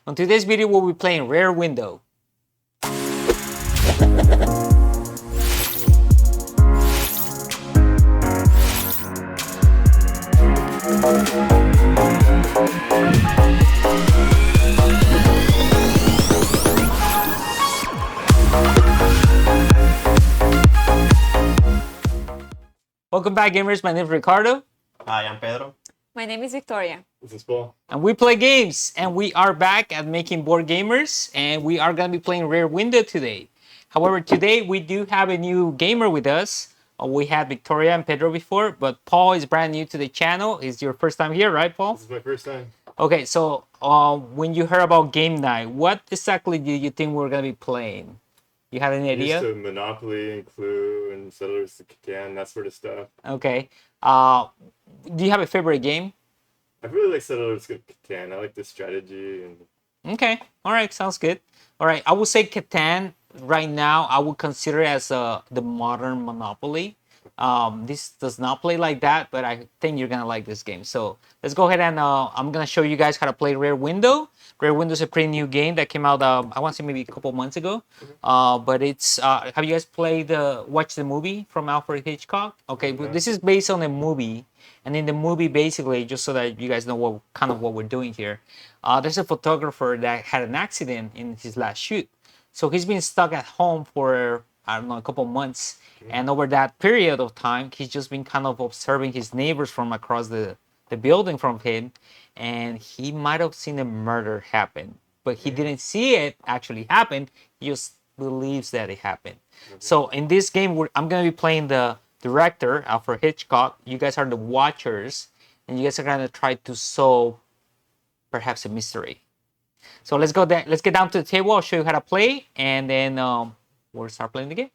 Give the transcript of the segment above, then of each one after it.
On today's video, we'll be playing Rear Window. Welcome back, gamers. My name is Ricardo. Hi, I'm Pedro. My name is Victoria. This is Paul. And we play games. And we are back at Making Board Gamers. And we are going to be playing Rear Window today. However, today we do have a new gamer with us. We had Victoria and Pedro before, but Paul is brand new to the channel. It's your first time here, right, Paul? This is my first time. Okay, so when you heard about game night, what exactly do you think we're going to be playing? You have any idea? Used to Monopoly and Clue and Settlers of Catan, that sort of stuff. Okay. Do you have a favorite game? I really like Settlers of Catan. I like the strategy and. Okay. All right. Sounds good. All right. I would say Catan right now. I would consider it as the modern Monopoly. This does not play like that, but I think you're gonna like this game. So let's go ahead and I'm gonna show you guys how to play Rear Window. Rear Window is a pretty new game that came out. I want to say maybe a couple months ago. But it's have you guys watched the movie from Alfred Hitchcock? Okay, but this is based on a movie, and in the movie, basically, just so that you guys know what we're doing here, there's a photographer that had an accident in his last shoot, so he's been stuck at home for I don't know a couple months. And over that period of time, he's just been kind of observing his neighbors from across the building from him. And he might have seen a murder happen. But he didn't see it actually happen. He just believes that it happened. So in this game, I'm going to be playing the director, Alfred Hitchcock. You guys are the watchers. And you guys are going to try to solve perhaps a mystery. So let's get down to the table. I'll show you how to play. And then we'll start playing the game.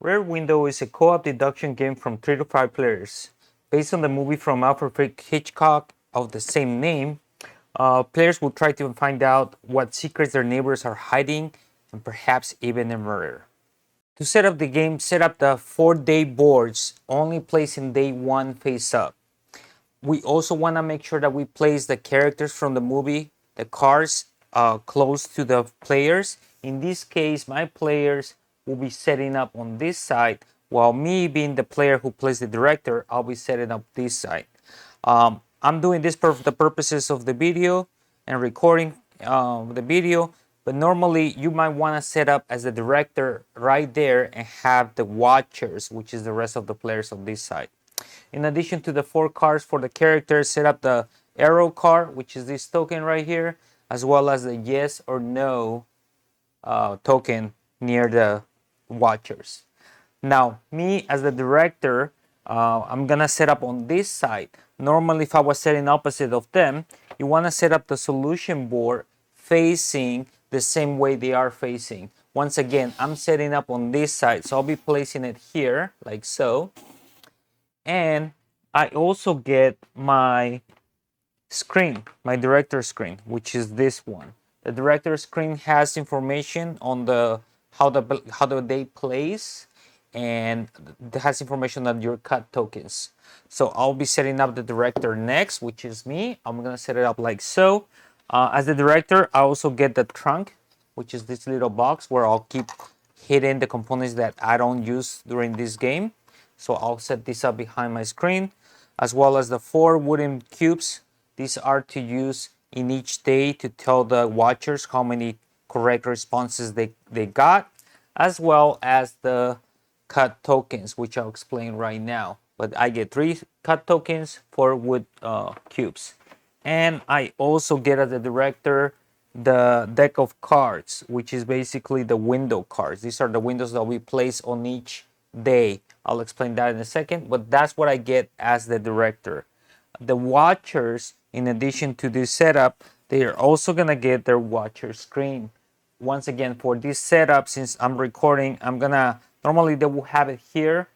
Rear Window is a co-op deduction game from 3 to 5 players. Based on the movie from Alfred Hitchcock of the same name, players will try to find out what secrets their neighbors are hiding and perhaps even a murder. To set up the game, set up the 4-day boards, only placing day 1 face up. We also want to make sure that we place the characters from the movie, the cars, close to the players. In this case, my players will be setting up on this side, while me being the player who plays the director, I'll be setting up this side. I'm doing this for the purposes of the video and recording the video, but normally you might want to set up as the director right there and have the watchers, which is the rest of the players on this side. In addition to the 4 cards for the characters, set up the arrow card, which is this token right here, as well as the yes or no token near the watchers. Now, me as the director, I'm gonna set up on this side. Normally, if I was setting opposite of them, you want to set up the solution board facing the same way they are facing. Once again, I'm setting up on this side, so I'll be placing it here, like so. And I also get my screen, my director screen, which is this one. The director screen has information on how the day plays, and it has information on your cut tokens. So I'll be setting up the director next, which is me. I'm gonna set it up like so. As the director, I also get the trunk, which is this little box where I'll keep hidden the components that I don't use during this game. So I'll set this up behind my screen, as well as the 4 wooden cubes. These are to use in each day to tell the watchers how many correct responses they got, as well as the cut tokens, which I'll explain right now. But I get 3 cut tokens, 4 wood cubes. And I also get as a director the deck of cards, which is basically the window cards. These are the windows that we place on each day. I'll explain that in a second, but that's what I get as the director. The watchers, in addition to this setup, they are also gonna get their watcher screen. Once again, for this setup, since I'm recording, I'm gonna, normally they will have it here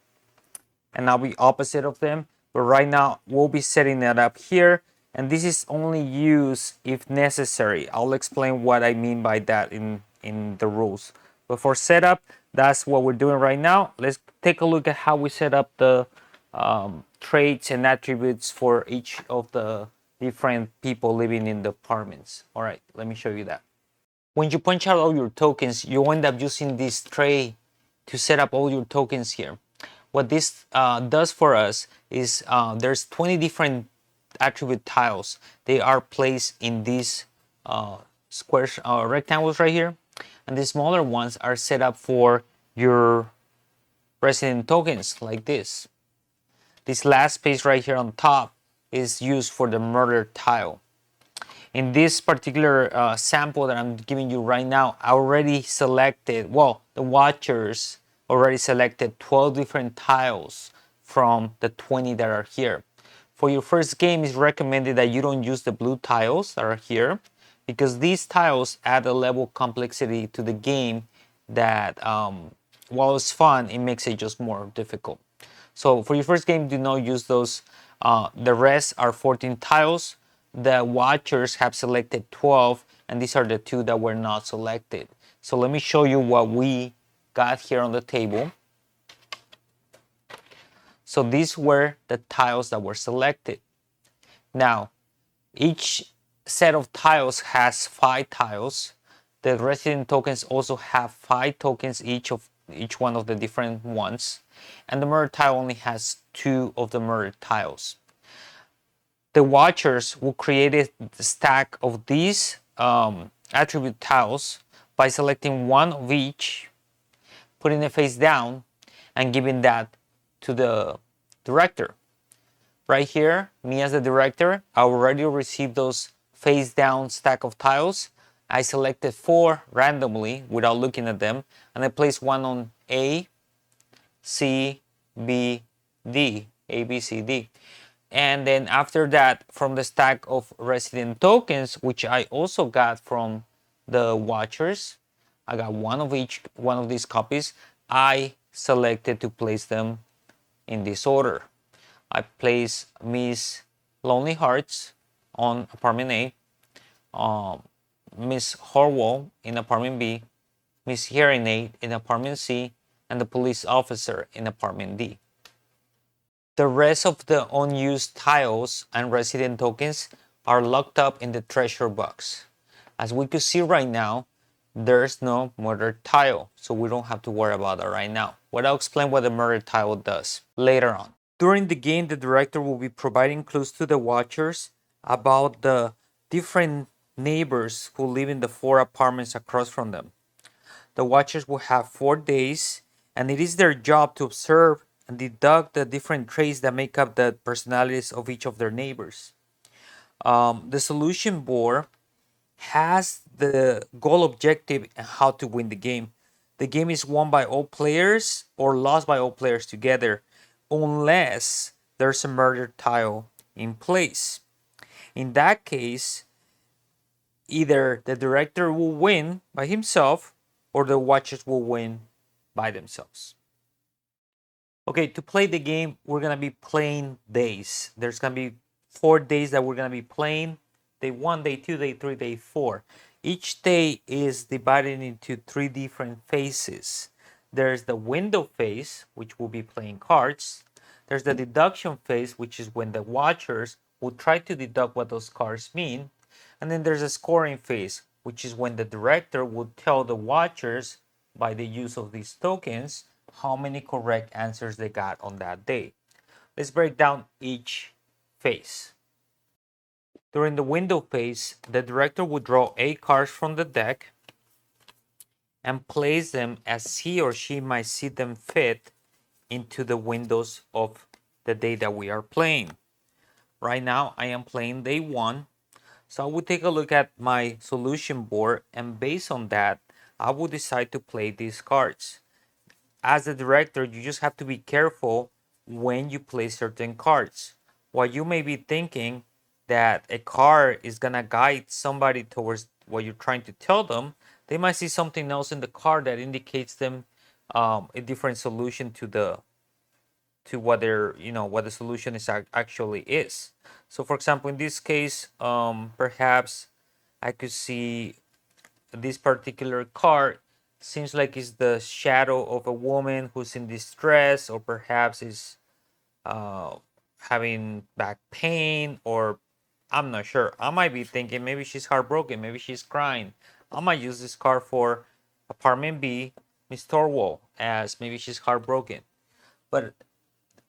and I'll be opposite of them, but right now we'll be setting that up here, and this is only used if necessary. I'll explain what I mean by that in the rules. But for setup, that's what we're doing right now. Let's take a look at how we set up the traits and attributes for each of the different people living in the apartments. All right, let me show you that. When you punch out all your tokens, you end up using this tray to set up all your tokens here. What this does for us is there's 20 different attribute tiles. They are placed in these squares, rectangles right here, and the smaller ones are set up for your resident tokens like this. This last space right here on top is used for the murder tile. In this particular sample that I'm giving you right now, I already selected, well, the watchers already selected 12 different tiles from the 20 that are here. For your first game, it's recommended that you don't use the blue tiles that are here, because these tiles add a level of complexity to the game that, while it's fun, it makes it just more difficult. So for your first game, do not use those. The rest are 14 tiles. The watchers have selected 12, and these are the two that were not selected. So let me show you what we got here on the table. So these were the tiles that were selected. Now, each set of tiles has 5 tiles. The resident tokens also have 5 tokens each of each one of the different ones. And the murder tile only has 2 of the murder tiles. The watchers will create a stack of these attribute tiles by selecting one of each, putting it face down, and giving that to the director. Right here, me as the director, I already received those face down stack of tiles. I selected 4 randomly without looking at them, and I placed one on A, C, B, D, A, B, C, D. And then after that, from the stack of resident tokens, which I also got from the watchers, I got one of each one of these copies. I selected to place them in this order. I place Miss Lonely Hearts on apartment A, Miss Horwell in apartment B, Miss Hearing Aid in apartment C, and the police officer in apartment D. The rest of the unused tiles and resident tokens are locked up in the treasure box. As we can see right now, there's no murder tile, so we don't have to worry about that right now. But I'll explain what the murder tile does later on. During the game, the director will be providing clues to the watchers about the different neighbors who live in the 4 apartments across from them. The watchers will have 4 days, and it is their job to observe and deduct the different traits that make up the personalities of each of their neighbors. The solution board has the goal objective and how to win the game. The game is won by all players or lost by all players together, unless there's a murder tile in place. In that case, either the director will win by himself or the watchers will win by themselves. Okay, to play the game, we're gonna be playing days. There's gonna be 4 days that we're gonna be playing. Day 1, day 2, day 3, day 4. Each day is divided into 3 different phases. There's the window phase, which will be playing cards. There's the deduction phase, which is when the watchers will try to deduct what those cards mean. And then there's a scoring phase, which is when the director would tell the watchers, by the use of these tokens, how many correct answers they got on that day. Let's break down each phase. During the window phase, the director would draw 8 cards from the deck and place them as he or she might see them fit into the windows of the day that we are playing. Right now, I am playing day 1, So I would take a look at my solution board, and based on that, I will decide to play these cards. As a director, you just have to be careful when you play certain cards. While you may be thinking that a card is gonna guide somebody towards what you're trying to tell them, they might see something else in the card that indicates them a different solution to the what they're what the solution is actually is. So for example, in this case, perhaps I could see this particular card seems like it's the shadow of a woman who's in distress, or perhaps is uh, having back pain, or I'm not sure. I might be thinking maybe she's heartbroken, maybe she's crying. I might use this card for apartment B, Miss Torwall, as maybe she's heartbroken. But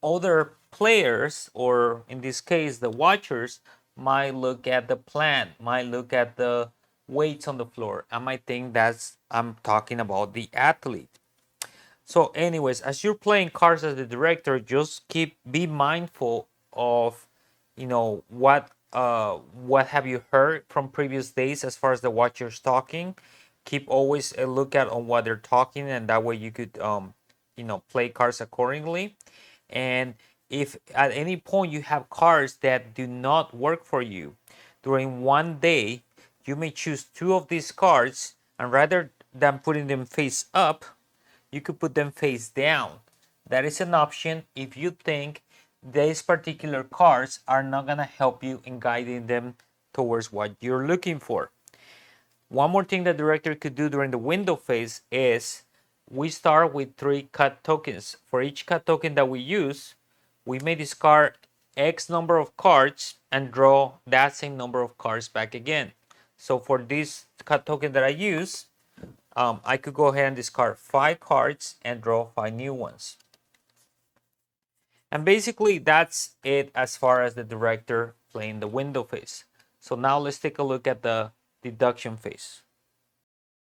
other players, or in this case the watchers, might look at the plant, might look at the weights on the floor. I might think that's I'm talking about the athlete. So anyways, as you're playing cards as the director, just be mindful of what have you heard from previous days as far as the watchers talking. Keep always a lookout on what they're talking, and that way you could play cards accordingly. And if at any point you have cards that do not work for you during one day, you may choose two of these cards, and rather than putting them face up, you could put them face down. That is an option if you think these particular cards are not going to help you in guiding them towards what you're looking for. One more thing the director could do during the window phase is we start with 3 cut tokens. For each cut token that we use, we may discard X number of cards and draw that same number of cards back again. So for this cut token that I use, I could go ahead and discard 5 cards and draw 5 new ones. And basically that's it as far as the director playing the window phase. So now let's take a look at the deduction phase.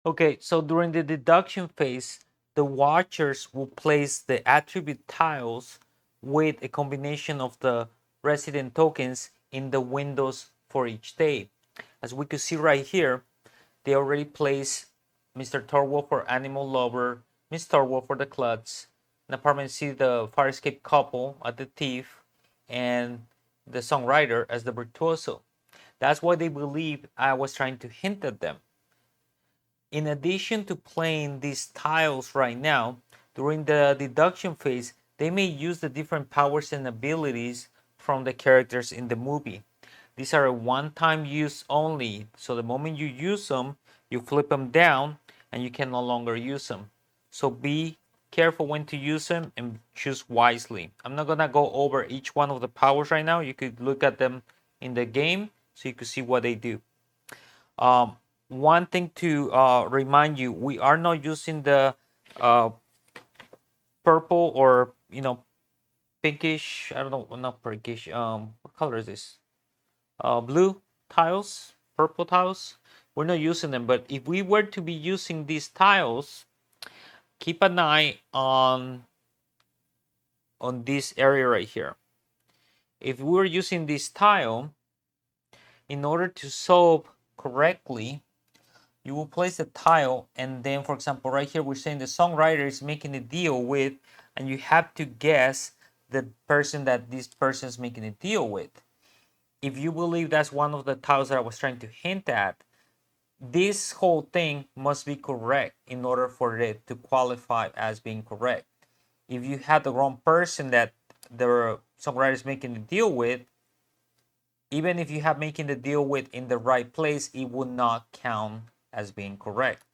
Okay, so during the deduction phase, the watchers will place the attribute tiles with a combination of the resident tokens in the windows for each day. As we can see right here, they already placed Mr. Torwall for Animal Lover, Miss Torwall for the Klutz, in Apartment C, the fire escape couple as the thief, and the songwriter as the virtuoso. That's why they believe I was trying to hint at them. In addition to playing these tiles right now, during the deduction phase, they may use the different powers and abilities from the characters in the movie. These are a one-time use only, so the moment you use them, you flip them down and you can no longer use them. So be careful when to use them and choose wisely. I'm not gonna go over each one of the powers right now. You could look at them in the game so you could see what they do. One thing to remind you, we are not using the uh, purple or pinkish, I don't know, not pinkish, what color is this? Blue tiles, purple tiles. We're not using them, but if we were to be using these tiles, keep an eye on this area right here. If we were using this tile, in order to solve correctly, you will place the tile, and then, for example, right here we're saying the songwriter is making a deal with, and you have to guess the person that this person is making a deal with. If you believe that's one of the tiles that I was trying to hint at, this whole thing must be correct in order for it to qualify as being correct. If you had the wrong person that the songwriter is making the deal with, even if you have making the deal with in the right place, it would not count as being correct.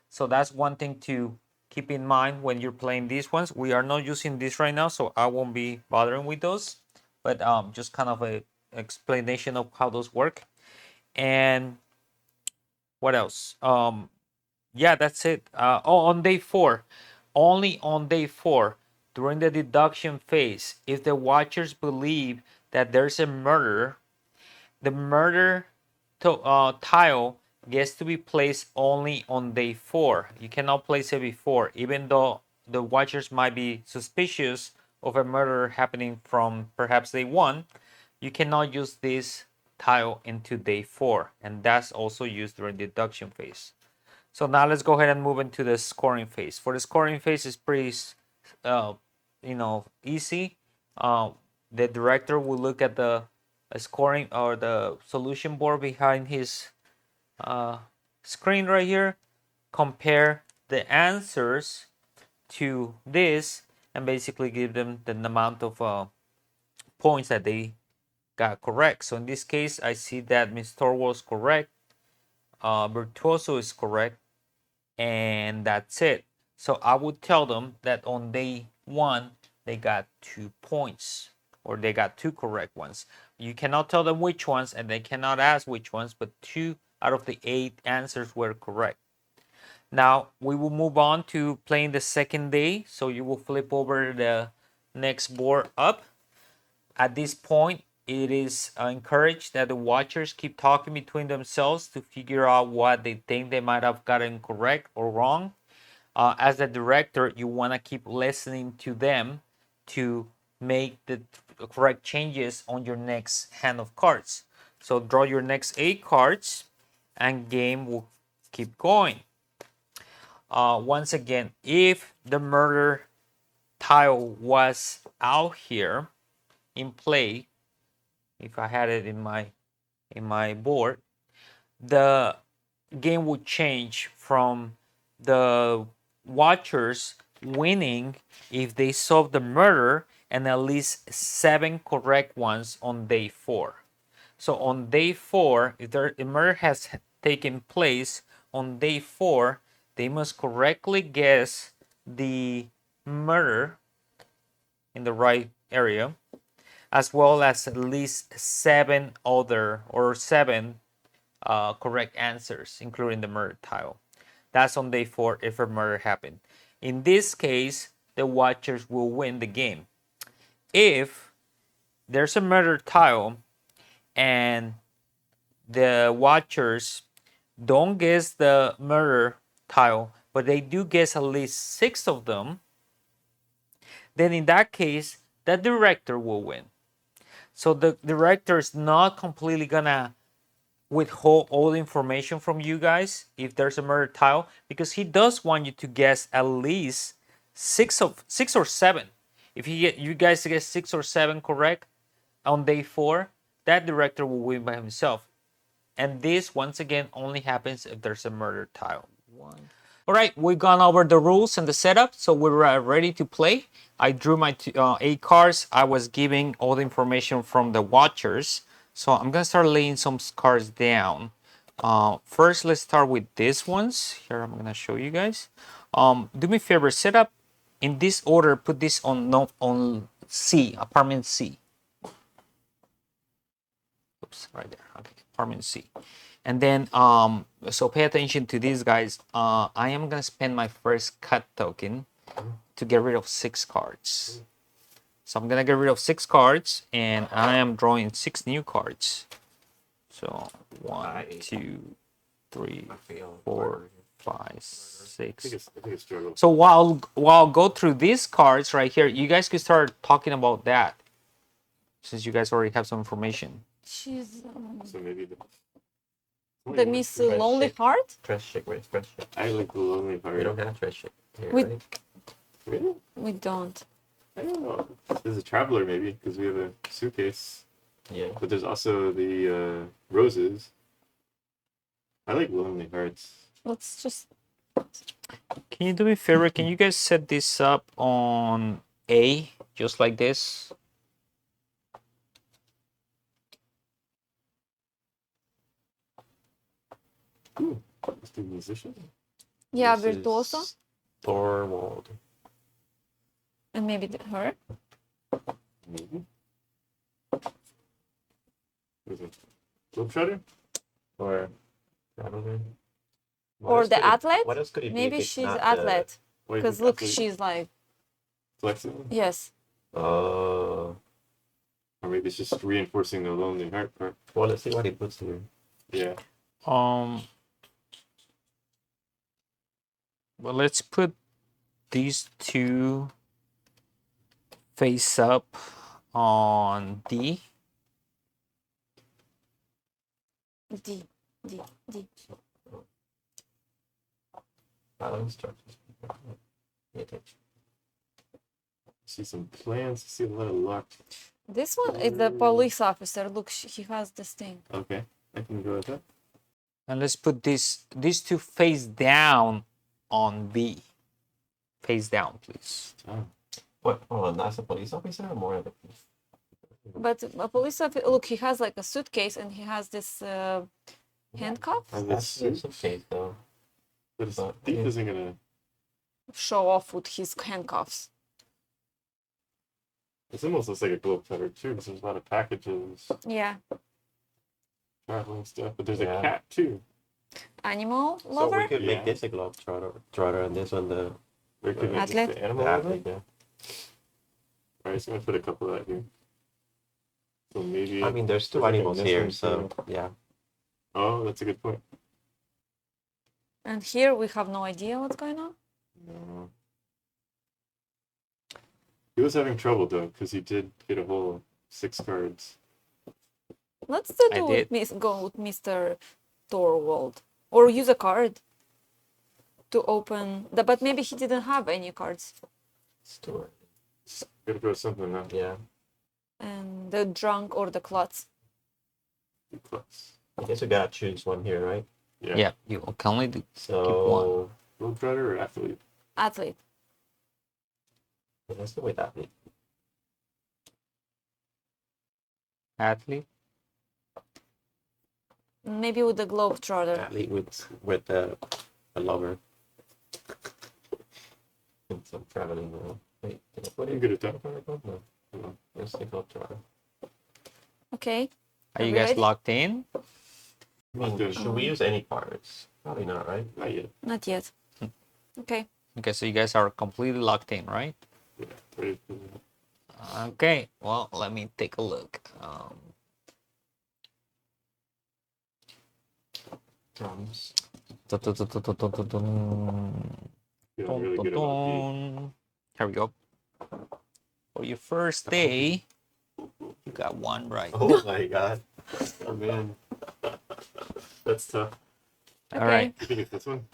So that's one thing to keep in mind when you're playing these ones. We are not using this right now, so I won't be bothering with those, but just kind of a explanation of how those work. And what else? Yeah, that's it. On day 4, only on day 4, during the deduction phase, if the watchers believe that there's a murder, the murder tile gets to be placed only on day 4. You cannot place it before, even though the watchers might be suspicious of a murder happening from perhaps day 1. You cannot use this tile into day 4, and that's also used during the deduction phase. So now let's go ahead and move into the scoring phase. For the scoring phase, it's pretty, easy. The director will look at the scoring or the solution board behind his screen right here, compare the answers to this, and basically give them the amount of points that they got correct. So in this case, I see that Ms. Thorwald is correct, Virtuoso is correct, and that's it. So I would tell them that on day 1 they got 2 points, or they got 2 correct ones. You cannot tell them which ones, and they cannot ask which ones, but 2 out of the 8 answers were correct. Now we will move on to playing the second day. So you will flip over the next board up. At this point, it is encouraged that the watchers keep talking between themselves to figure out what they think they might have gotten correct or wrong. As the director, you want to keep listening to them to make the correct changes on your next hand of cards. So draw your next 8 cards and game will keep going. Once again, if the murder tile was out here in play, if I had it in my board, the game would change from the watchers winning if they solve the murder and at least 7 correct ones on day 4. So on day 4, if the murder has taken place on day 4, they must correctly guess the murder in the right area, as well as at least 7 correct answers, including the murder tile. That's on day 4 if a murder happened. In this case, the watchers will win the game. If there's a murder tile and the watchers don't guess the murder tile, but they do guess at least 6 of them, then in that case, the director will win. So the director is not completely gonna withhold all the information from you guys if there's a murder tile, because he does want you to guess at least 6 or 7. If you guys get 6 or 7 correct on day 4, that director will win by himself. And this, once again, only happens if there's a murder tile. All right, we've gone over the rules and the setup, so we're ready to play. I drew my 8 cards. I was giving all the information from the watchers. So I'm going to start laying some cards down. First, let's start with these ones. Here, I'm going to show you guys. Do me a favor, set up in this order. Put this on C, apartment C. Oops, right there. Okay, apartment C. And then, so pay attention to these guys. I am going to spend my first cut token to get rid of 6 cards. So I'm going to get rid of 6 cards, and I am drawing 6 new cards. So 1, 2, 3, 4, 5, 6. I think it's struggle. So while I go through these cards right here, you guys could start talking about that, since you guys already have some information. She's So maybe the Miss Lonely Heart. Trash check, wait, trash check. I like the lonely We heart. don't have trash check. Here, We- ready? Really? We don't. I don't know. There's a traveler maybe because we have a suitcase, Yeah. but there's also the roses. I like lonely hearts. Let's just. Can you do me a favor? Can you guys set this up on A, just like this? Ooh, let's do musician. Yeah, This is Virtuoso. Thorwald. And maybe her. Maybe. What is it? Globetrotter? Or traveler. What Or else the could it- athlete? What else could it be? Maybe if it's she's not athlete. Why is Because it look, athlete she's like. flexible? Yes. Oh. Or maybe it's just reinforcing the lonely heart part. Well, let's see what he puts here. Yeah. Well, let's put these 2 face up on D. D. D. D. Following instructions. Pay attention. See some plans. See a lot of luck. This one is the police officer. Look, he has this thing. Okay, I can go with that. And let's put these two face down on B. Face down, please. Oh. What? Oh, that's a police officer or more of a police? But a police officer, look, he has like a suitcase and he has this handcuff. And That's this some case though. but his But, thief yeah. isn't gonna. Show off with his handcuffs. It almost looks like a globetrotter too, because there's a lot of packages, Yeah. traveling stuff. But there's Yeah. a cat too. Animal So lover? we could Yeah. make this a globetrotter and this one the There could be just Athlete? the animal. the lover. athlete, yeah. Alright, so I'm gonna put a couple out here. So maybe. I mean, there's two like a animals this here, one, so too. yeah. Oh, that's a good point. And here we have no idea what's going on. No. He was having trouble though, because he did get a whole 6 cards. Let's I do did. go with Mr. Thorwald. Or use a card to open the, but maybe he didn't have any cards. Store. Gotta go with something now. Yeah. And the drunk or the klutz. Plus. I guess we gotta choose one here, right? Yeah. Yeah, you can only do So Globetrotter or athlete? Athlete. let's go with athlete. athlete. Maybe with the globetrotter. Athlete with a lover. And some traveling. Wait, can I put I'm it? good at that. No. No. Let's take globetrotter. Okay. Are you we guys ready? locked in? I mean, Okay. should we use any cards? Probably not, right? Not yet. Not yet. Okay. Okay, so you guys are completely locked in, right? Yeah. Ready for that. Okay, well, let me take a look. Drums. Feeling really good about Here we go. For your first day, you got one right. Oh my god. B. Oh man. That's tough. All right, You think it's this one?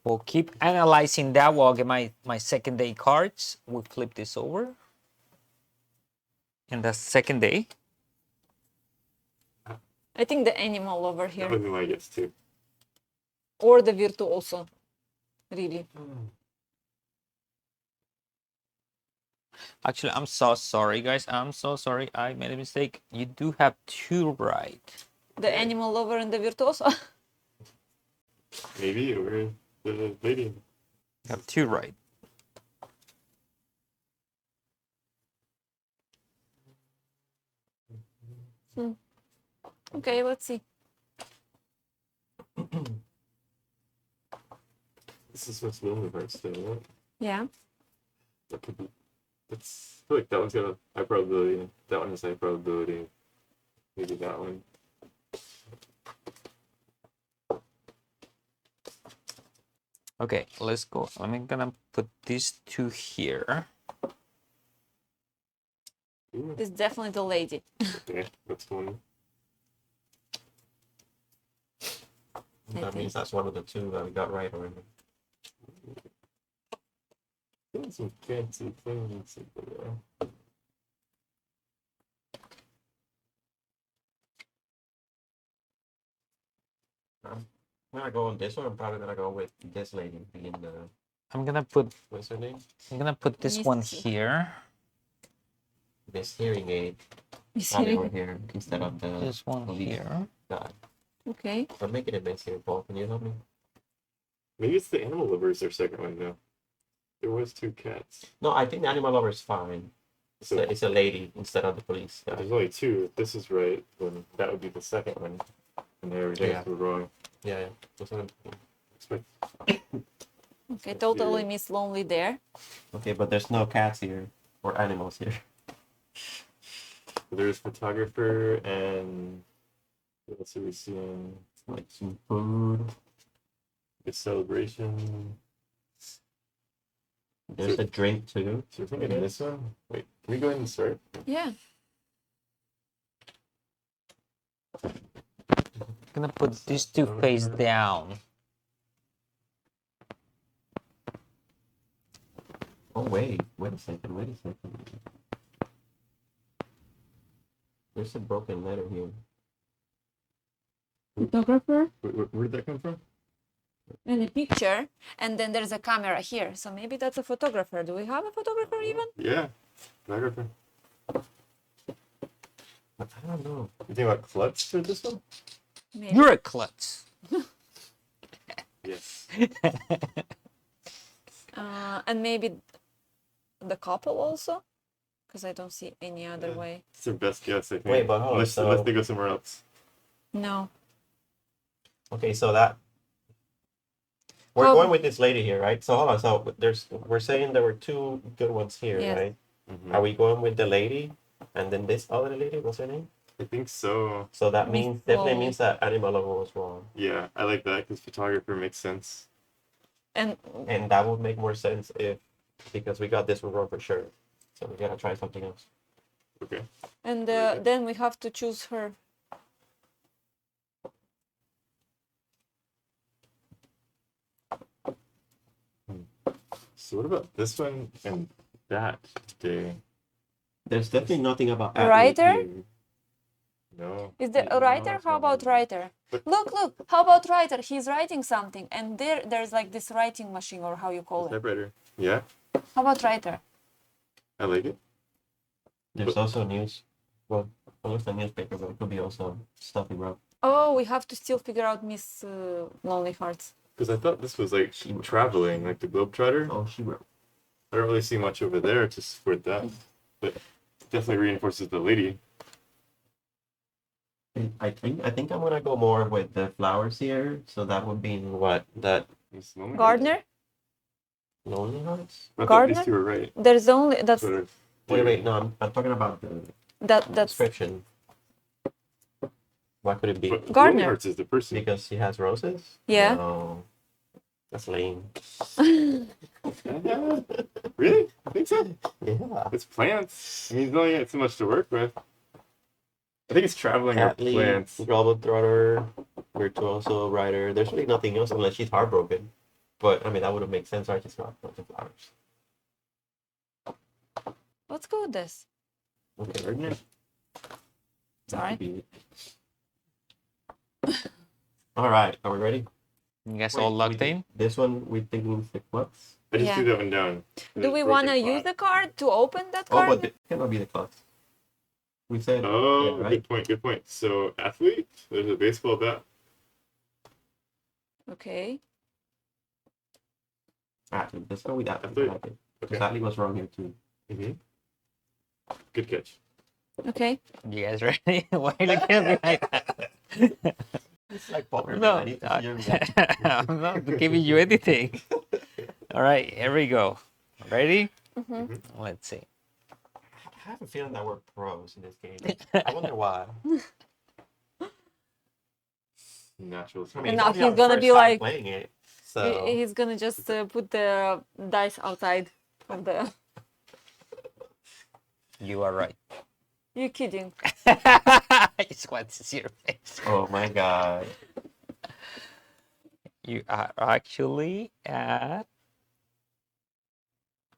we'll keep analyzing that while I get my second day cards. We'll flip this over. And the second day, I think the animal over That here. would be my guess too. Or the virtuoso. Really. actually, I'm so sorry, guys. I'm so sorry. I made a mistake. You do have two right. The animal lover and the virtuoso. Maybe or the lady. You have two right. Okay, let's see. This is what's lonely hearts though, right? Yeah. That could be. That's. I feel like that one's got a high probability. That one has high probability. Maybe that one. Okay, let's go. I'm gonna put these two here. Ooh, It's definitely the lady. okay, that's one. That means that's one of the two that we got right already. Doing some fancy things. I'm gonna go on this one. I'm probably gonna go with this lady being the I'm gonna put what's her name? this one Misty. here. This hearing aid Is probably he- over here instead of the This one police here. guy. Okay. I'm making it messier, Paul. Can you help me? Maybe it's the animal lovers. Their second one now. There was 2 cats. No, I think the animal lover is fine. So It's a lady instead of the police guy. there's only 2. If this is right, then that would be the second one. And everything Yeah. were wrong. Yeah, yeah. That's what I'm- Expect Okay, totally miss lonely there. Okay, but there's no cats here or animals here. There's photographer and what else are we seeing? Like some food. The celebration. There's a drink too. So we're thinking this one. Wait, can we go ahead and start? Yeah. gonna put these two face down. Oh wait a second, There's a broken letter here. Photographer Where did that come from? in a picture, and then there's a camera here. So maybe that's a photographer. Do we have a photographer even? Yeah, photographer. But I don't know. You think about klutz for this one? Maybe. You're a klutz. Yes. And maybe the couple also, because I don't see any other way. It's their best guess, I think. Wait, but hold on, unless so- they go somewhere else. No. Okay, so that we're Well- going with this lady here, right? So hold on. So we're saying there were two good ones here, Yes. right? Mhm. Are we going with the lady and then this other lady? What's her name? I think so. So that Miss means definitely Chloe. means that Animal Lover was wrong, Yeah, I like that because photographer makes sense. And and that would make more sense if because we got this one wrong for sure. So we gotta try something else. Okay. then we have to choose her. So what about this one and that day? There's definitely nothing about A writer? here. No. Is there a No, writer? it's How not about one. writer? But- Look. How about writer? He's writing something, and there's like this writing machine, or how you call it. Typewriter. Yeah, How about writer? I like it. There's also news. Well, it looks like newspaper, but it could be also stuff he wrote. Oh, we have to still figure out Miss Lonely Hearts. Because I thought this was like traveling, like the Globetrotter. Oh, she wrote. I don't really see much over there to support that, but it definitely reinforces the lady. I think I'm gonna go more with the flowers here. So that would be what that Miss Lonely Hearts? Gardner? Lonely Hearts. I thought Gardner? these two were right. There's only that's Sort of. Wait, no, I'm talking about the that's description. Why could it be? But Gardner. Lonely Hearts is the person. Because she has roses? Yeah. No, that's lame. Really? I think so. Yeah. It's plants. I mean, he's only got so much to work with. I think it's traveling or Catley, plants. Globetrotter, virtuoso writer. There's really nothing else unless she's heartbroken. But I mean, that would have made sense, right? She's got a bunch of flowers. Let's go with this. Okay. Gardner? Sorry. All right, are we ready? You guys Wait, all we locked did- in? This one we think means the clubs. I just Yeah. threw that one down. Do we want to use the card to open that Oh, card? but it cannot be the clubs. We said. Oh, yeah, right? good point. Good point. So athlete. There's a baseball bat. Okay. Athlete. Let's go with athlete. Athlete. I like it. Okay. Because athlete was wrong here too. Mm-hmm. Good catch. Okay. You guys ready? Why are you looking at me like that? It's like poker. No, I need to see your reaction. I'm not giving you anything. All right, here we go. Ready? Mm-hmm. Let's see. I have a feeling that we're pros in this game. I wonder why. Natural. I mean, And it's now only he's our gonna first be time like- playing it. So He's gonna just put the dice outside of the. You are right. You kidding? I just want to see your face. oh my god. You are actually at.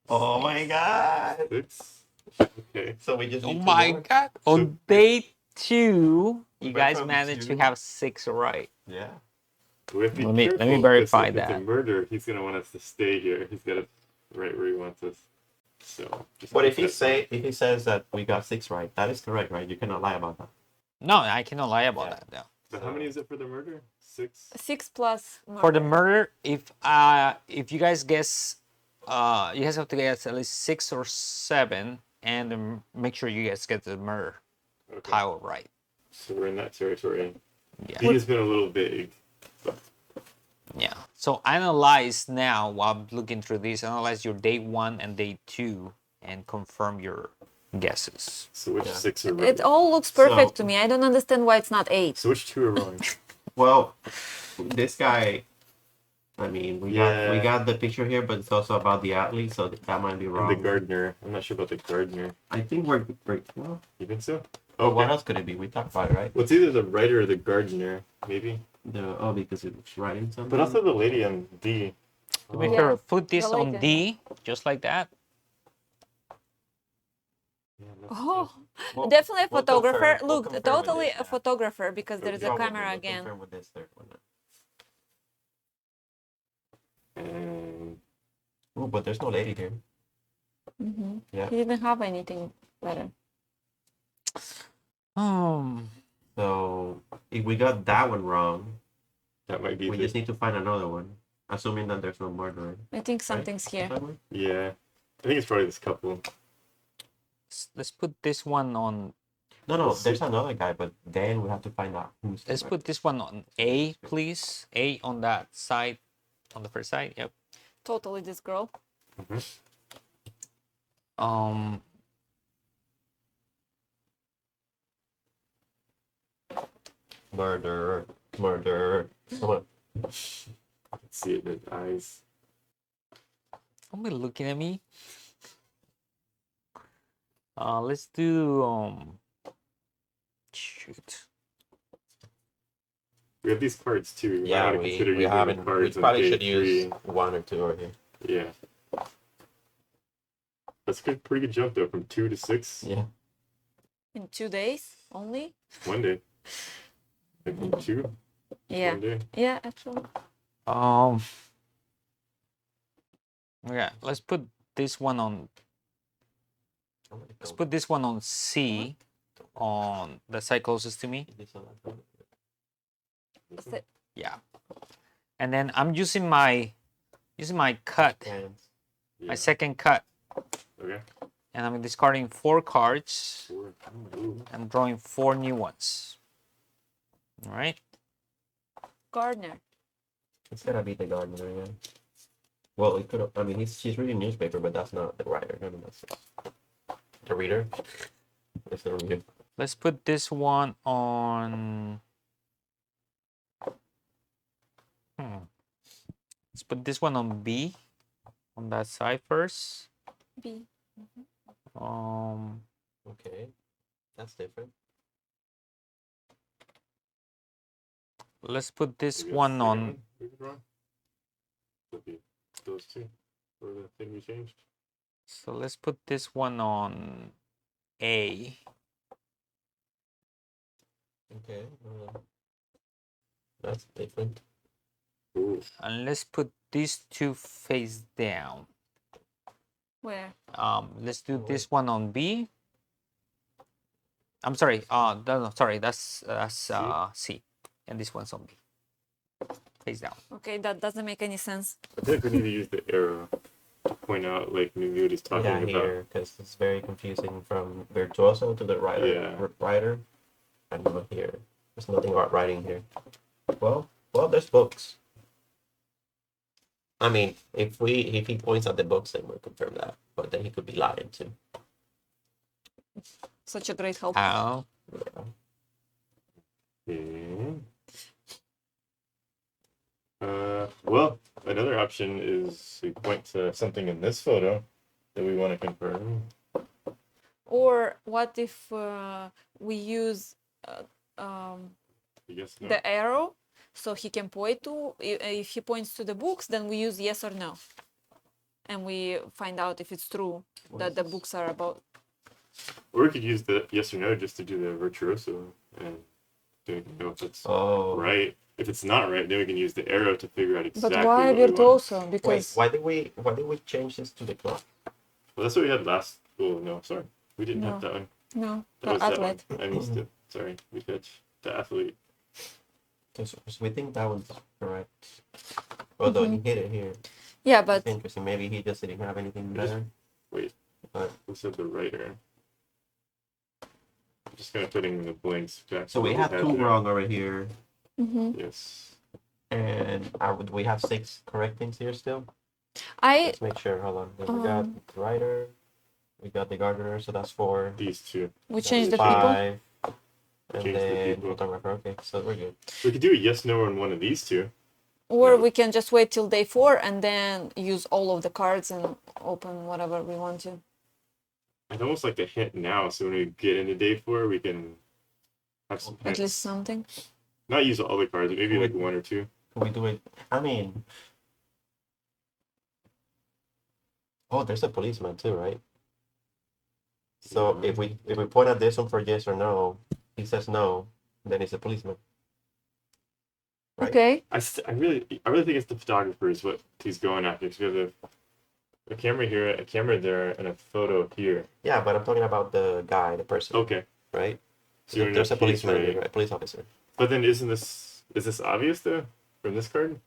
Oh my god. Six. Okay. So we just Oh need two my more? god! On day 2, We you went guys from managed to 2. have 6 right. Yeah. We have to be Let me careful, 'cause verify if it's a that. murder, he's gonna want us to stay here. He's got us right where he wants us. So. just But keep if he that- says that we got 6 right, that is correct, right? You cannot lie about that. No, I cannot lie about Yeah. that though. So how many is it for the murder? 6. 6 plus. For the murder. murder, if you guys guess, you guys have to guess at least 6 or 7, and make sure you guys get the murder Okay. tile right. So we're in that territory. Yeah. He has been a little vague. Yeah. So analyze now while I'm looking through this. Analyze your day 1 and day 2, and confirm your guesses. So which Yeah. 6 are right? It all looks perfect So- to me. I don't understand why it's not 8. So which 2 are wrong? Well, this guy, I mean, we Yeah. got the picture here, but it's also about the athlete, so that might be And wrong. the gardener. I'm not sure about the gardener. I think we're well, You think so? But what Okay. else could it be? We talked about it, right? Well, it's either the writer or the gardener, maybe. Because it's writing something. But also the lady on D. To be Yeah, fair, put this the on lady. D, just like that. Yeah, Oh, We'll- definitely a we'll photographer. confirm- we'll Look, confirm with totally this, a yeah. photographer because there is a Probably, camera we'll again. confirm with this third one. And Ooh, but there's no lady here. Mm-hmm. Yeah. He didn't have anything better. So if we got that one wrong, that might be we the... just need to find another one. Assuming that there's no murderer. I think something's here. Somewhere? Yeah. I think it's probably this couple. Let's put this one on. No, Let's there's see. another guy, but then we have to find out who's the Let's murderer. put this one on A, please. A on that side, on the first side. Yep. Totally this girl. Um. Murderer. Come on. Let's see it in the eyes. Don't be looking at me. Let's do shoot. We have these cards too. Yeah, might wanna we consider using the haven't. We cards on probably day should use 3. one or two over here. Yeah. That's a pretty good jump though, from 2 to 6. Yeah. In 2 days only? One day. I think 2. Yeah. One day. Yeah, actually. Yeah. Let's put this one on. Let's put this one on C, on the side closest to me. That's it. Yeah. And then I'm using my cut, Hands. my Yeah. second cut, Okay. and I'm discarding 4 cards 4. Ooh. and drawing 4 new ones. All right. Gardner. It's gotta be the gardener, yeah. Well, it could. I mean, she's reading newspaper, but that's not the writer. I mean, that's the reader. It's the reader. Let's put this one on. Let's put this one on B, on that side first. B. Okay, that's different. Let's put this Maybe that's one the second on. we did wrong. Could be those two. Or the thing we changed. So let's put this one on A. Okay, that's different. Ooh. And let's put these two face down. Where? Let's do this one on B. I'm sorry. No, sorry. That's C, and this one's on B. Face down. Okay, that doesn't make any sense. I feel like we need to use the arrow to point out like maybe what he's talking Yeah, about. here, because it's very confusing from virtuoso to the writer. Yeah. Writer, and not here. There's nothing about writing here. Well, there's books. I mean, if he points at the books, then we'll confirm that. But then he could be lying too. Such a great help. Ow. Yeah. Okay. Well, another option is we point to something in this photo that we want to confirm. Or what if we use I guess no. the arrow so he can point to, if he points to the books, then we use yes or no. And we find out if it's true that the books are about. Or we could use the yes or no just to do the virtuoso and don't even know if it's Oh. right. If it's not right, then we can use the arrow to figure out exactly But why what we want. virtuoso? Wait, Because why did we change this to the clock? Well, that's what we had last. Oh no, sorry, we didn't have No. that one. no, That the was athlete. that one. I missed it. Sorry, we fetch the athlete. Because we think that one's correct. Although he hit it here. Yeah, but It's interesting. Maybe he just didn't have anything We just- better. Wait, But who said the writer? I'm just gonna put in the blanks. Back so we to have what 2 there. wrong over here, mhm. Yes. and we have 6 correct things here still. I Let's make sure. Hold on. Then we got the writer, we got the gardener, so that's 4. These two. we That's changed the people. 5. And Change the then people. photographer. Okay, so we're good. We could do a yes no on one of these two. Or No. we can just wait till day 4 and then use all of the cards and open whatever we want to. I'd almost like to hint now, so when we get into day 4, we can have some At hints. least something. Not use all the cards, maybe like 1 or 2. Can we do it? I mean, oh, there's a policeman too, right? So if we point at this one for yes or no, he says no, then it's a policeman. Right. Okay. I really think it's the photographer is what he's going after. Because we have a camera here, a camera there, and a photo here. Yeah, but I'm talking about the guy, the person, Okay. right? So you're in There's a case, policeman, right? right? A police officer. But then is this obvious though from this card?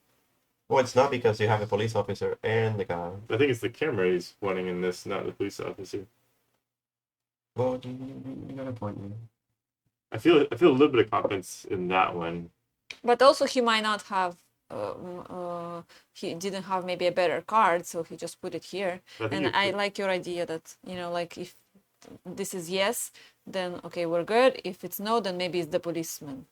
Well, it's not because you have a police officer and the guy. I think it's the camera he's wanting in this, not the police officer. Well, you got a point. Man. I feel a little bit of confidence in that one. But also he might not have. He didn't have maybe a better card, so he just put it here. I think And it I could- like your idea that like if this is yes, then okay, we're good. If it's no, then maybe it's the policeman.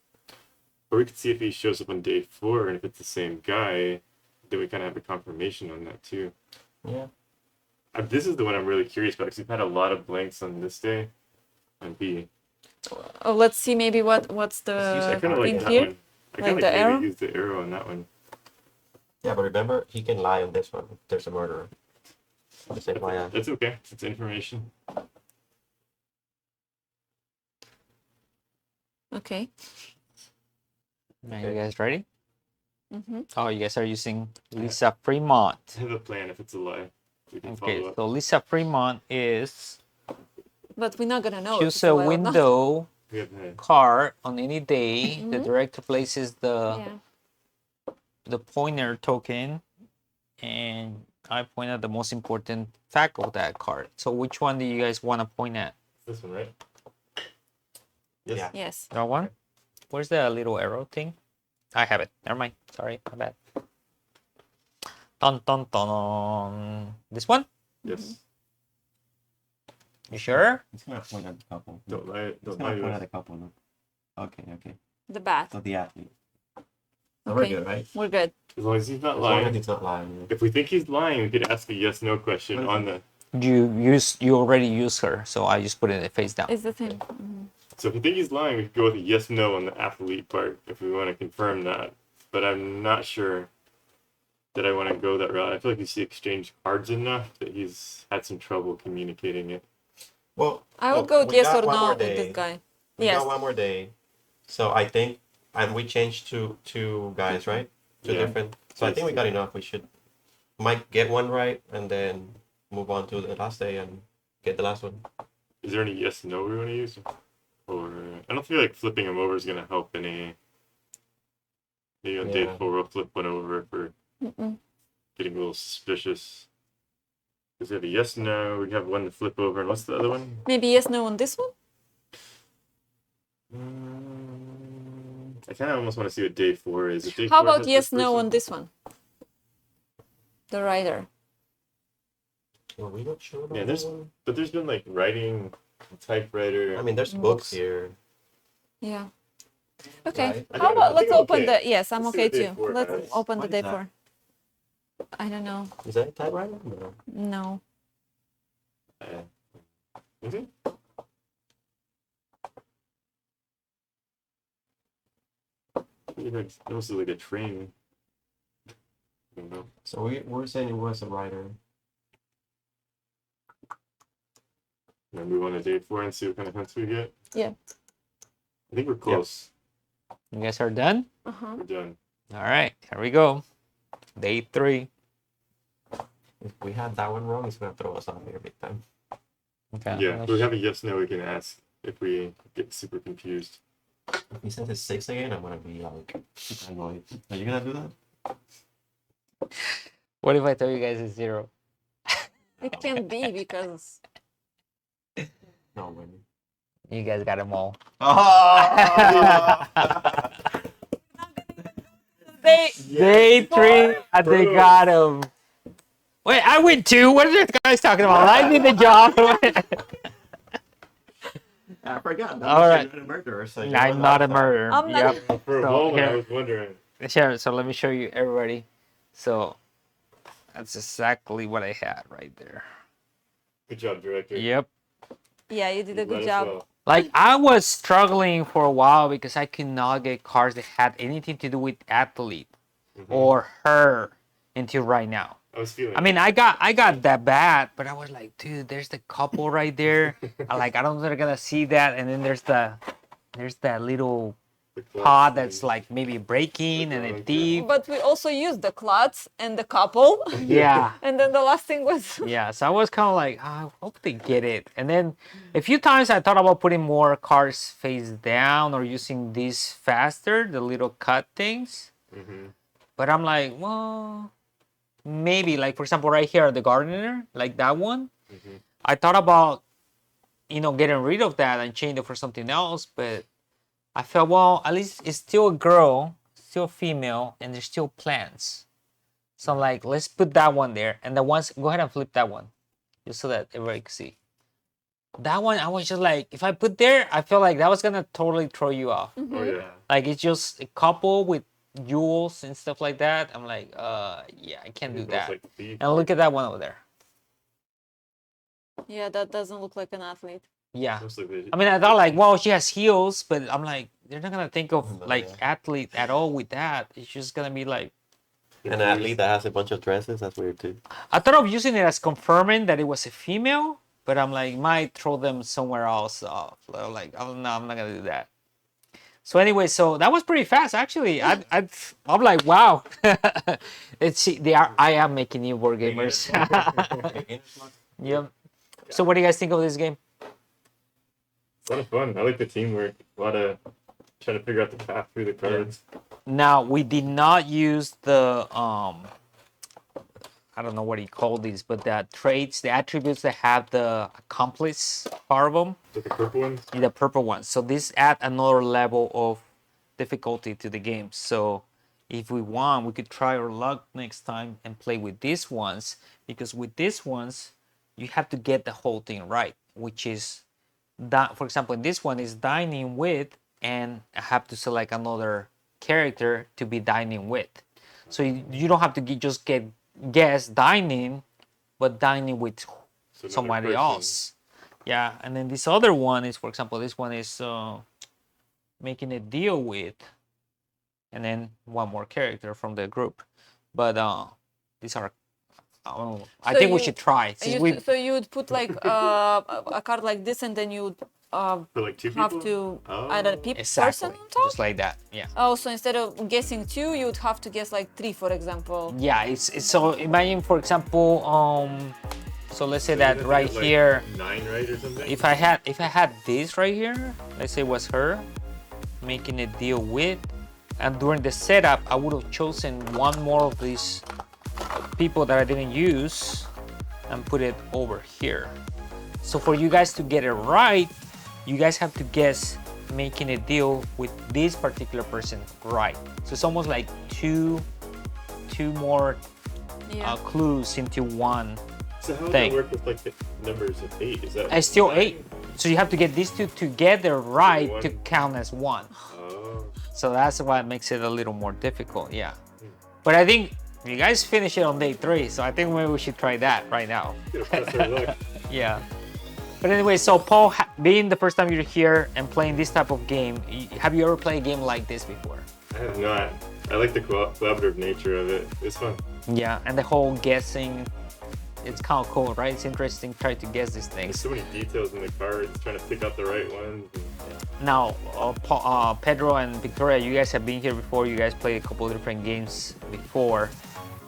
Or we could see if he shows up on day 4, and if it's the same guy, then we kind of have a confirmation on that too. Yeah. This is the one I'm really curious about because we've had a lot of blanks on this day, on B. Oh, let's see maybe what's I the kind of like in that here. one. I Like kind of the like arrow? maybe use the arrow on that one. Yeah, but remember, he can lie on this one. There's a murderer. Just FYI. That's okay. It's information. Okay. Are you guys ready? Mm-hmm. Oh, you guys are using Lisa Fremont. I have a plan if it's a lie. We can Okay, follow up. so Lisa Fremont is But we're not gonna know. if choose it's a lie or not. window We have the card on any day. The Mhm. director places Yeah. the pointer token, and I point at the most important fact of that card. So which one do you guys want to point at? this one, right? Yes. Yeah. Yes. That one? Where's the little arrow thing? I have it. Never mind. Sorry, my bad. Dun dun dun. This one? Yes. You sure? It's gonna point at the couple. Don't lie. It's Don't gonna lie point to at us. the couple. No? Okay. The bat. So the athlete. So we're Okay. good, right? We're good. As long as he's not As long as lying. it's not lying. If we think he's lying, we could ask a yes/no question What is on it? the. You already used her, so I just put it face down. It's the thing. Mhm. So if you think he's lying, we could go with a yes/no on the athlete part if we want to confirm that. But I'm not sure that I want to go that route. I feel like he's exchanged cards enough that he's had some trouble communicating it. Well, I would look, go with we yes got or one no more with day. this guy. We Yes. got one more day. So I think, and we changed to two guys, right? Two Yeah. different. So I think we got enough. We should might get one right and then move on to the last day and get the last one. Is there any yes/no we want to use? Or I don't feel like flipping him over is going to help any. Maybe on day Yeah. 4 we'll flip one over if we're Mm-mm. getting a little suspicious. Because we have a yes/no, we have one to flip over, and what's the other one? Maybe yes, no on this one. I kind of almost want to see what day 4 is. If day How 4 has about this yes, no person- on this one? The rider. Well, we not sure about Yeah, that there's- one. But there's been like writing, typewriter. I mean, there's Books. books here. Yeah. Okay. Right. I How think- about I let's think I'm open okay. the yes, I'm Let's see okay what day too. 4 Let's has. open the What day is that? 4. I don't know. Is that a typewriter? No. No. Is it? It almost looks like a train. I don't know. So we're saying it was a writer. Gonna move on to day 4 and see what kind of hints we get. Yeah. I think we're close. You guys are done? Uh-huh. We're done. All right, here we go. Day 3. If we had that one wrong, it's gonna throw us off here big time. Okay. Yeah, if we have a yes/no, we can ask if we get super confused. If he says it's 6 again, I'm gonna be like super annoyed. Are you gonna do that? What if I tell you guys it's 0? It can be because No, man. You guys got them all. Oh! they Day 3, and they Bro. got him. Wait, I win 2. What are you guys talking about? I did the job. I forgot. That All was right. a murderer. So I'm not a murderer. I'm not- Yep. For a So, moment, I here. was wondering. Sure, so let me show you everybody. So that's exactly what I had right there. Good job, director. Yep. Yeah, you did a Let good us job. know. Like I was struggling for a while because I could not get cards that had anything to do with athlete or her until right now. I was feeling. I mean, I got that bad, but I was like, dude, there's the couple right there. I don't know if they're gonna see that, and then there's that little the clutch pod that's thing. like maybe breaking and a Okay. thief. But we also used the clutch and the couple. Yeah. And then the last thing was Yeah, so I was kind of like, I hope they get it. And then a few times I thought about putting more cards face down or using these faster, the little cut things. But I'm like, well, maybe. Like, for example, right here, the gardener, like that one. I thought about, getting rid of that and change it for something else. But I felt, well, at least it's still a girl, still female, and there's still plants. So I'm like, let's put that one there. And the ones, go ahead and flip that one. Just so that everybody can see. That one, I was just like, if I put there, I feel like that was gonna totally throw you off. Oh yeah. Like it's just a couple with jewels and stuff like that. I'm like, yeah, I can't do It looks that. like thief. And look at that one over there. yeah, that doesn't look like an athlete. Yeah. Looks like they- I mean, I thought like, well, she has heels, but I'm like, they're not gonna think of No, like yeah. athlete at all with that. It's just gonna be like, An athlete that has a bunch of dresses, that's weird too. I thought of using it as confirming that it was a female, but I'm like, might throw them somewhere else off. Like, oh, no, I'm not gonna do that. So anyway, so that was pretty fast actually. I'm like, wow. I am making new board gamers. Yep. So what do you guys think of this game? A lot of fun. I like the teamwork. A lot of trying to figure out the path through the cards. Now we did not use the I don't know what you call these, but the traits, the attributes that have the accomplice part of them, Is it the purple ones? the purple ones. So this add another level of difficulty to the game. So if we want, we could try our luck next time and play with these ones, because with these ones you have to get the whole thing right, which is that, for example, in this one is dining with, and I have to select another character to be dining with. So you don't have to just guess dining, but dining with So another somebody person. else. Yeah, and then this other one is, for example, this one is making a deal with, and then one more character from the group. But these are, I So think we you- should try. Since we, So you would put like a card like this, and then you would For like two people? have to Oh. add a person exactly, on top. just like that. Yeah. Oh, so instead of guessing two, you would have to guess like three, for example. Yeah, it's so imagine, for example, so let's say So that you right have, like, here, 9 right or something? if I had this right here, let's say it was her making a deal with, and during the setup I would have chosen one more of these people that I didn't use and put it over here. So for you guys to get it right, you guys have to guess making a deal with this particular person right. So it's almost like two more Yeah. clues into one. So how does thing. that work with like the numbers of 8? Is that It's still 9? 8. So you have to get these two together right One. to count as one. Oh. So that's why it makes it a little more difficult. Yeah. But I think you guys finish it on day 3, so I think maybe we should try that right now. Gonna press our luck. Yeah. But anyway, so Paul, being the first time you're here and playing this type of game, have you ever played a game like this before? I have not. I like the collaborative nature of it. It's fun. Yeah, and the whole guessing, it's kind of cool, right? It's interesting trying to guess these There's things. so many details in the cards, trying to pick out the right ones. Now, Pedro and Victoria, you guys have been here before. You guys played a couple of different games before.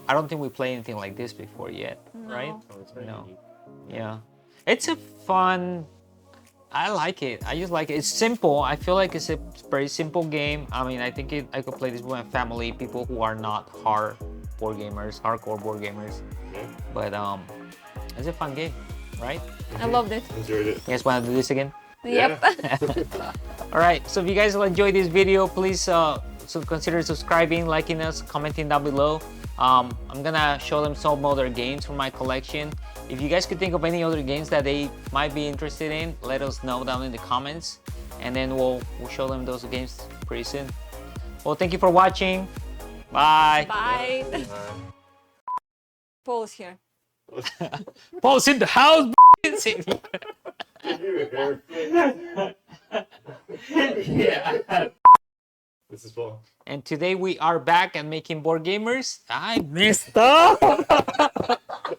I don't think we played anything like this before yet, right? Oh, it's very No. unique. Yeah. It's a fun, I like it. I just like it. It's simple. I feel like it's a very simple game. I mean, I think I could play this with my family, people who are not hardcore board gamers. Yeah. But it's a fun game, right? I loved it. Enjoyed it. You guys want to do this again? Yep. All right, so if you guys will enjoy this video, please so consider subscribing, liking us, commenting down below. I'm gonna show them some other games from my collection. If you guys could think of any other games that they might be interested in, let us know down in the comments, and then we'll show them those games pretty soon. Well, thank you for watching. Bye. Bye. Paul is here. Paul's in the house. Yeah. This is Paul. And today we are back and making board gamers. I messed up.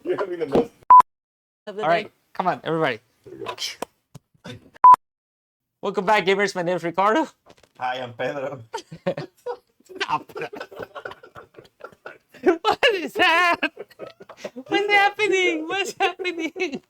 You're having the most. Of the All day. right, come on, everybody. Welcome back, gamers. My name is Ricardo. Hi, I'm Pedro. Stop. What is that? What's happening? What's happening?